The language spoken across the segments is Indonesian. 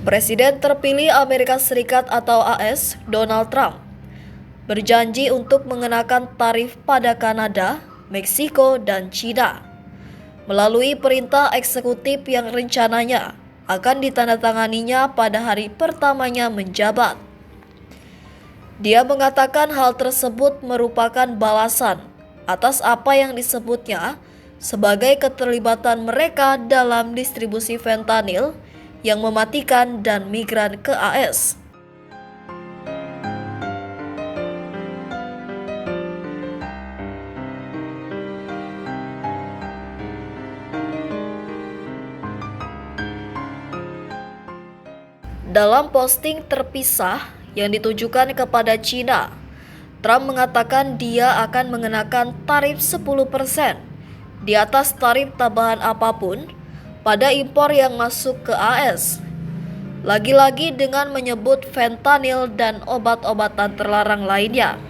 Presiden terpilih Amerika Serikat atau AS, Donald Trump, berjanji untuk mengenakan tarif pada Kanada, Meksiko, dan China melalui perintah eksekutif yang rencananya akan ditandatanganinya pada hari pertamanya menjabat. Dia mengatakan hal tersebut merupakan balasan atas apa yang disebutnya sebagai keterlibatan mereka dalam distribusi fentanyl yang mematikan dan migran ke AS. Dalam posting terpisah yang ditujukan kepada China, Trump mengatakan dia akan mengenakan tarif 10% di atas tarif tambahan apapun pada impor yang masuk ke AS. Lagi-lagi dengan menyebut fentanyl dan obat-obatan terlarang lainnya.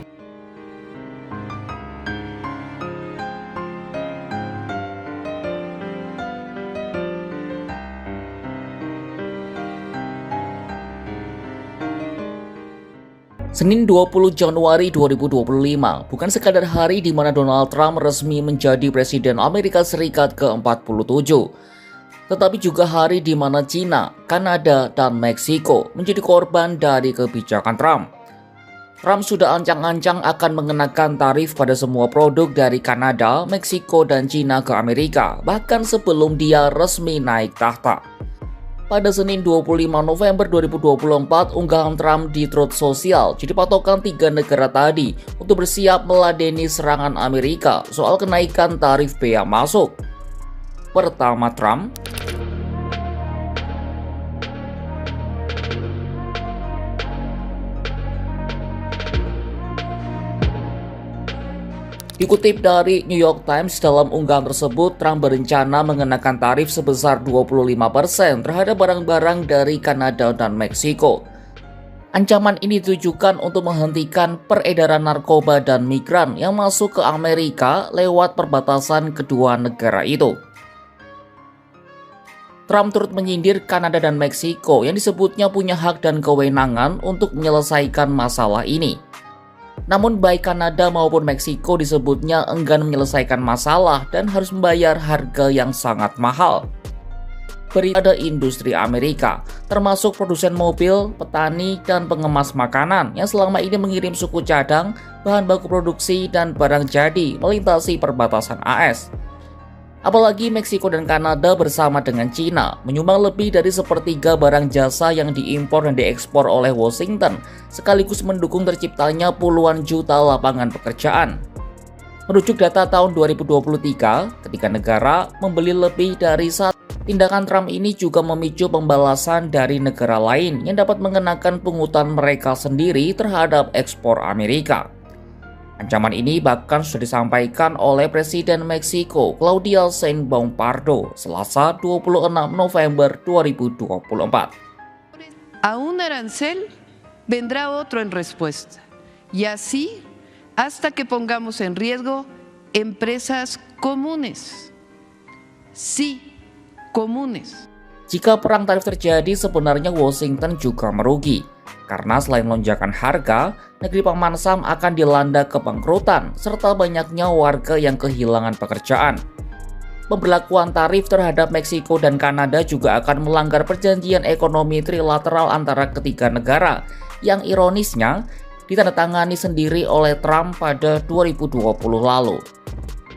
Senin 20 Januari 2025 bukan sekadar hari di mana Donald Trump resmi menjadi Presiden Amerika Serikat ke-47, tetapi juga hari di mana China, Kanada, dan Meksiko menjadi korban dari kebijakan Trump. Trump sudah ancang-ancang akan mengenakan tarif pada semua produk dari Kanada, Meksiko, dan China ke Amerika, bahkan sebelum dia resmi naik tahta. Pada Senin 25 November 2024, unggahan Trump di Truth Social jadi patokan tiga negara tadi untuk bersiap meladeni serangan Amerika soal kenaikan tarif bea masuk. Pertama, Trump dikutip dari New York Times, dalam unggahan tersebut, Trump berencana mengenakan tarif sebesar 25% terhadap barang-barang dari Kanada dan Meksiko. Ancaman ini ditujukan untuk menghentikan peredaran narkoba dan migran yang masuk ke Amerika lewat perbatasan kedua negara itu. Trump turut menyindir Kanada dan Meksiko yang disebutnya punya hak dan kewenangan untuk menyelesaikan masalah ini. Namun baik Kanada maupun Meksiko disebutnya enggan menyelesaikan masalah dan harus membayar harga yang sangat mahal. Pada industri Amerika, termasuk produsen mobil, petani, dan pengemas makanan yang selama ini mengirim suku cadang, bahan baku produksi, dan barang jadi melintasi perbatasan AS. Apalagi Meksiko dan Kanada bersama dengan China menyumbang lebih dari sepertiga barang jasa yang diimpor dan diekspor oleh Washington, sekaligus mendukung terciptanya puluhan juta lapangan pekerjaan. Merujuk data tahun 2023, ketika negara membeli lebih dari satu, tindakan Trump ini juga memicu pembalasan dari negara lain yang dapat mengenakan pungutan mereka sendiri terhadap ekspor Amerika. Ancaman ini bahkan sudah disampaikan oleh Presiden Meksiko Claudia Sheinbaum Pardo Selasa 26 November 2024. A un arancel vendrá otro en respuesta, y así hasta que pongamos en riesgo empresas comunes. Sí, comunes. Jika perang tarif terjadi, sebenarnya Washington juga merugi. Karena selain lonjakan harga, negeri Paman Sam akan dilanda kebangkrutan, serta banyaknya warga yang kehilangan pekerjaan. Pemberlakuan tarif terhadap Meksiko dan Kanada juga akan melanggar perjanjian ekonomi trilateral antara ketiga negara, yang ironisnya ditandatangani sendiri oleh Trump pada 2020 lalu.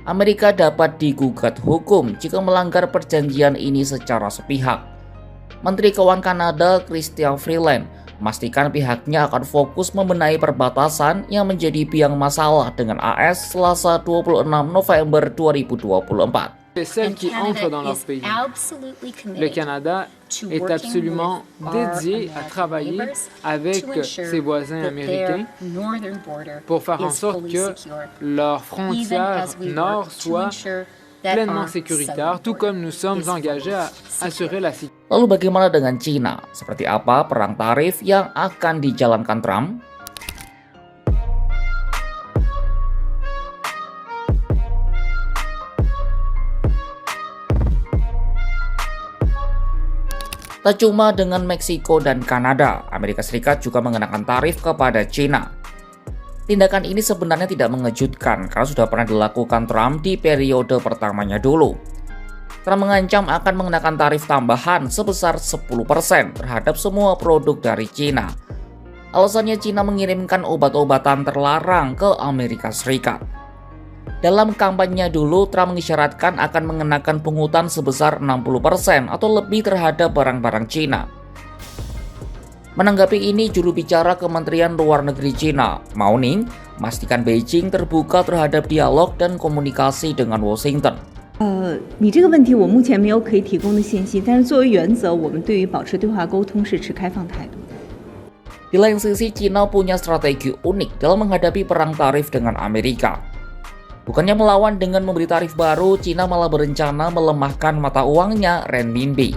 Amerika dapat digugat hukum jika melanggar perjanjian ini secara sepihak. Menteri Keuangan Kanada Chrystia Freeland memastikan pihaknya akan fokus membenahi perbatasan yang menjadi biang masalah dengan AS Selasa 26 November 2024. Celles qui entrent dans leur pays. Le Canada est absolument dédié à travailler avec ses voisins américains pour faire en sorte que leur frontière nord soit pleinement sécuritaire, tout comme nous sommes engagés à assurer la sécurité. Lalu bagaimana dengan China? Seperti apa perang tarif yang akan dijalankan Trump? Tak cuma dengan Meksiko dan Kanada, Amerika Serikat juga mengenakan tarif kepada China. Tindakan ini sebenarnya tidak mengejutkan karena sudah pernah dilakukan Trump di periode pertamanya dulu. Trump mengancam akan mengenakan tarif tambahan sebesar 10% terhadap semua produk dari China. Alasannya China mengirimkan obat-obatan terlarang ke Amerika Serikat. Dalam kampanye dulu, Trump mengisyaratkan akan mengenakan pungutan sebesar 60% atau lebih terhadap barang-barang China. Menanggapi ini, juru bicara Kementerian Luar Negeri China, Mao Ning, memastikan Beijing terbuka terhadap dialog dan komunikasi dengan Washington. 你这个问题我目前没有可以提供的信息，但是作为原则，我们对于保持对话沟通是持开放态度的。 Di lain sisi, China punya strategi unik dalam menghadapi perang tarif dengan Amerika. Bukannya melawan dengan memberi tarif baru, China malah berencana melemahkan mata uangnya renminbi.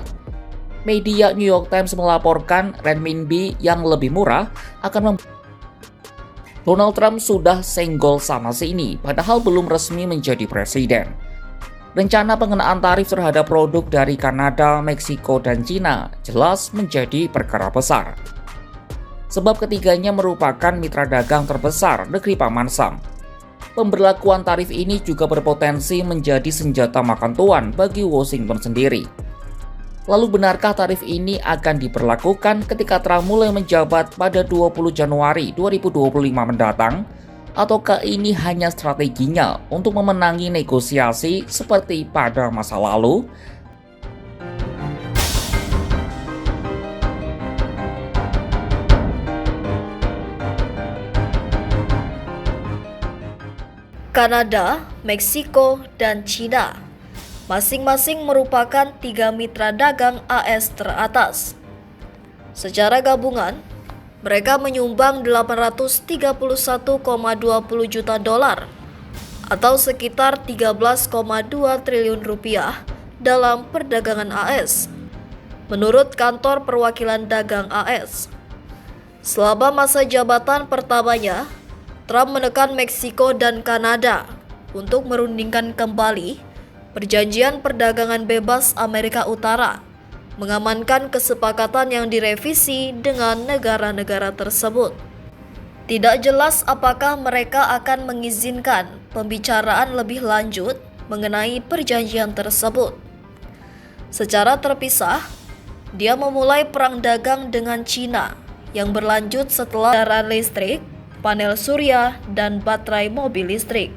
Media New York Times melaporkan renminbi yang lebih murah akan Donald Trump sudah senggol sana sini, padahal belum resmi menjadi presiden. Rencana pengenaan tarif terhadap produk dari Kanada, Meksiko, dan China jelas menjadi perkara besar. Sebab ketiganya merupakan mitra dagang terbesar negeri Paman Sam. Pemberlakuan tarif ini juga berpotensi menjadi senjata makan tuan bagi Washington sendiri. Lalu benarkah tarif ini akan diberlakukan ketika Trump mulai menjabat pada 20 Januari 2025 mendatang? Ataukah ini hanya strateginya untuk memenangi negosiasi seperti pada masa lalu? Kanada, Meksiko, dan China masing-masing merupakan 3 mitra dagang AS teratas. Secara gabungan, mereka menyumbang 831,20 juta dolar atau sekitar 13,2 triliun rupiah dalam perdagangan AS, menurut kantor perwakilan dagang AS. Selama masa jabatan pertamanya, Trump menekan Meksiko dan Kanada untuk merundingkan kembali perjanjian perdagangan bebas Amerika Utara, mengamankan kesepakatan yang direvisi dengan negara-negara tersebut. Tidak jelas apakah mereka akan mengizinkan pembicaraan lebih lanjut mengenai perjanjian tersebut. Secara terpisah, dia memulai perang dagang dengan China yang berlanjut setelah kendaraan listrik, panel surya, dan baterai mobil listrik.